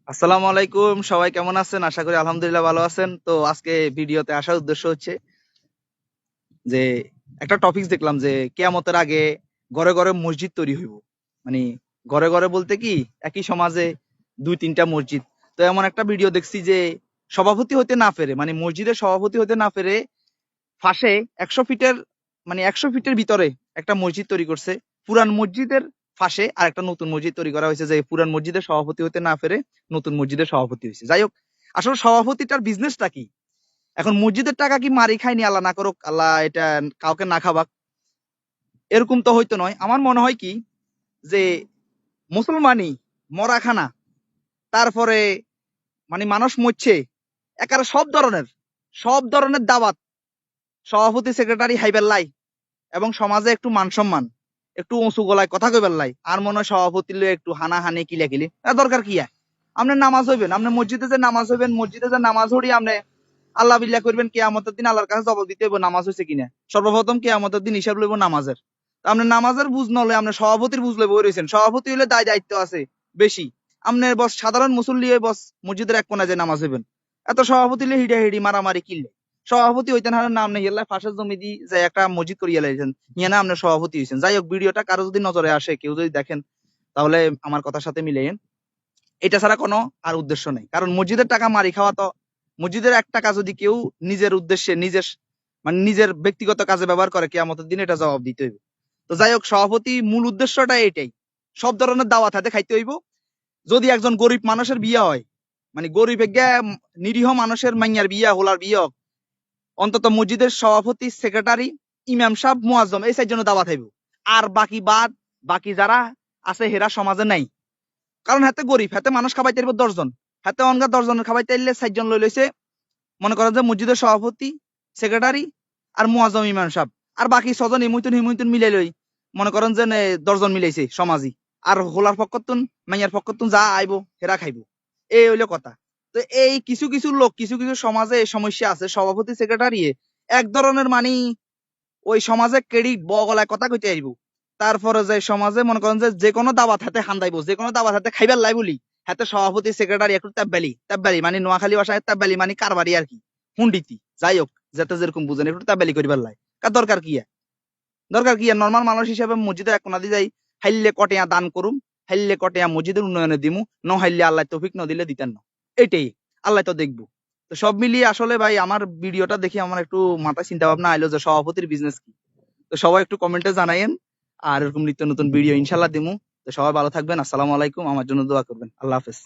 আসসালামু আলাইকুম, সবাই কেমন আছেন? আশা করি আলহামদুলিল্লাহ ভালো আছেন। তো আজকে ভিডিওতে আসার উদ্দেশ্য হচ্ছে যে একটা টপিক দেখলাম যে কিয়ামতের আগে ঘরে ঘরে মসজিদ তৈরি হইব। মানে ঘরে ঘরে বলতে কি, একই সমাজে দুই তিনটা মসজিদ। তো এমন একটা ভিডিও দেখছি যে সভাপতি হতে না পেরে, মানে মসজিদের সভাপতি হতে না পেরে ফাঁসে ১০০ ফিটের, মানে ১০০ ফিটের ভিতরে একটা মসজিদ তৈরি করছে। পুরান মসজিদের ফাঁসে আর একটা নতুন মসজিদ তৈরি করা হয়েছে, যে পুরান মসজিদের সভাপতি হতে না পেরে নতুন মসজিদের সভাপতি হয়েছে। যাই হোক, আসলে সভাপতিটার বিজনেসটা কি? এখন মসজিদের টাকা কি মারি খায়নি, আল্লাহ না করুক, আল্লাহ এটা কাউকে না খাবাক, এরকম তো হইতো নয়। আমার মনে হয় কি, যে মুসলমানই মরাখানা, তারপরে মানে মানুষ মরছে, একারে সব ধরনের দাওয়াত সভাপতি সেক্রেটারি হাইবেল লাই, এবং সমাজে একটু মান সম্মান, একটু উঁচু গলায় কথা কইবার লাই, আর মনে হয় সভাপতি লয়ে একটু হানাহানি কিলাকিলি দরকার কি? আপনি নামাজ হইবেন, আপনি মসজিদে যে নামাজ হইবেন, মসজিদে যে নামাজ হড়ি আপনি আল্লাহ বিল্লাহ করবেন, কিয়ামতের দিন আল্লাহর কাছে জবাব দিতে হইব নামাজ হয়েছে কিনা। সর্বপ্রথম কিয়ামতের দিন হিসাব লইব নামাজের। তা আপনি নামাজের বুঝ নলে আপনি সভাপতির বুঝ লইব রয়েছেন। সভাপতি হইলে দায় দায়িত্ব আছে বেশি। আপনি বস সাধারণ মুসল্লি হয়ে বস মসজিদের এক কোনায় যে নামাজ হইবেন, এত সভাপতি হইলে হিডা হিডি মারামারি কিনলে সভাপতি হইতেন হারেন না। আপনি হেল্লা ফাঁসের জমি দি যে একটা মসজিদ করিয়া লাইছেন, ইয়ে না আপনি সভাপতি হয়েছেন। যাই হোক, ভিডিওটা কারো যদি নজরে আসে, কেউ যদি দেখেন, তাহলে আমার কথার সাথে মিলেন। এটা ছাড়া কোনো আর উদ্দেশ্য নেই, কারণ মসজিদের টাকা মারি খাওয়া তো, মসজিদের এক টাকা যদি কেউ নিজের উদ্দেশ্যে নিজের মানে নিজের ব্যক্তিগত কাজে ব্যবহার করে, কিয়ামতের দিন এটা জবাব দিতে হইব। তো যাই হোক, সভাপতি মূল উদ্দেশ্যটা এটাই, সব ধরনের দাওয়াত হাতে খাইতে হইব। যদি একজন গরিব মানুষের বিয়ে হয়, মানে গরিব নিরীহ মানুষের মাইয়ার বিয়া হোলার বিয়ে হোক, অন্তত মসজিদের সভাপতি, সেক্রেটারি, ইমাম সাহেব, মুয়াজ্জম, এই চারজন দাওয়াত হইব। আর বাকি যারা আছে হেরা সমাজে নাই, কারণ হাতে গরিব, হাতে মানুষ খাবাইতে পারবো ১০ জন, হাতে অনগা ১০ জনের খাবাইতে আইলে ৪ জন লই লইছে। মনে করেন যে মসজিদের সভাপতি, সেক্রেটারি আর মুয়াজ্জম, ইমাম সাহেব, আর বাকি ৬ জন হিমুইতুন মিলাই লই, মনে করেন যে ১০ জন মিলাইছে সমাজই। আর হোলার পক্ষতুন, মাইয়ার পক্ষতুন যা আইবো হেরা খাইবো, এই হইলো কথা। তো এই কিছু কিছু লোক, কিছু কিছু সমাজে এই সমস্যা আছে, সভাপতি সেক্রেটারি এক ধরনের মানে ওই সমাজে ক্রেডিট বগলায় কথা কইতে আইব। তারপরে যে সমাজে মনে করেন যে যে কোনো দাওয়াত হাতে খান্দাইবো, যে কোনো দাওয়াত হাতে খাইবার লাই বলি, হাতে সভাপতি সেক্রেটারি একটু তাব্বালি মানে নোয়াখালী ভাষায় তাব্বালি মানে কারবারি আর কি, হুন্ডিতি। যাই হোক, যেতে যেরকম বুঝেন একটু তাব্বালি করিবার লাই, কার দরকার কি? দরকার কি? নর্মাল মানুষ হিসেবে মসজিদে এক কোনা দি যাই, হাইলে কটেয়া দান করুম, হাইলে কটেয়া মসজিদের উন্নয়নে দিমু, ন হাইলে আল্লাহ তৌফিক ন দিলে দিতেন না। এটাই, আল্লাহ তো দেখবো। তো সব মিলিয়ে আসলে ভাই, আমার ভিডিওটা দেখে আমার একটু মাথায় চিন্তা ভাবনা আইলো যে সভাপতির বিজনেস কি। তো সবাই একটু কমেন্টে জানাইয়েন, আর এরকম নিত্য নতুন ভিডিও ইনশাল্লাহ দিমু। তো সবাই ভালো থাকবেন, আসসালামু আলাইকুম, আমার জন্য দোয়া করবেন, আল্লাহ হাফেজ।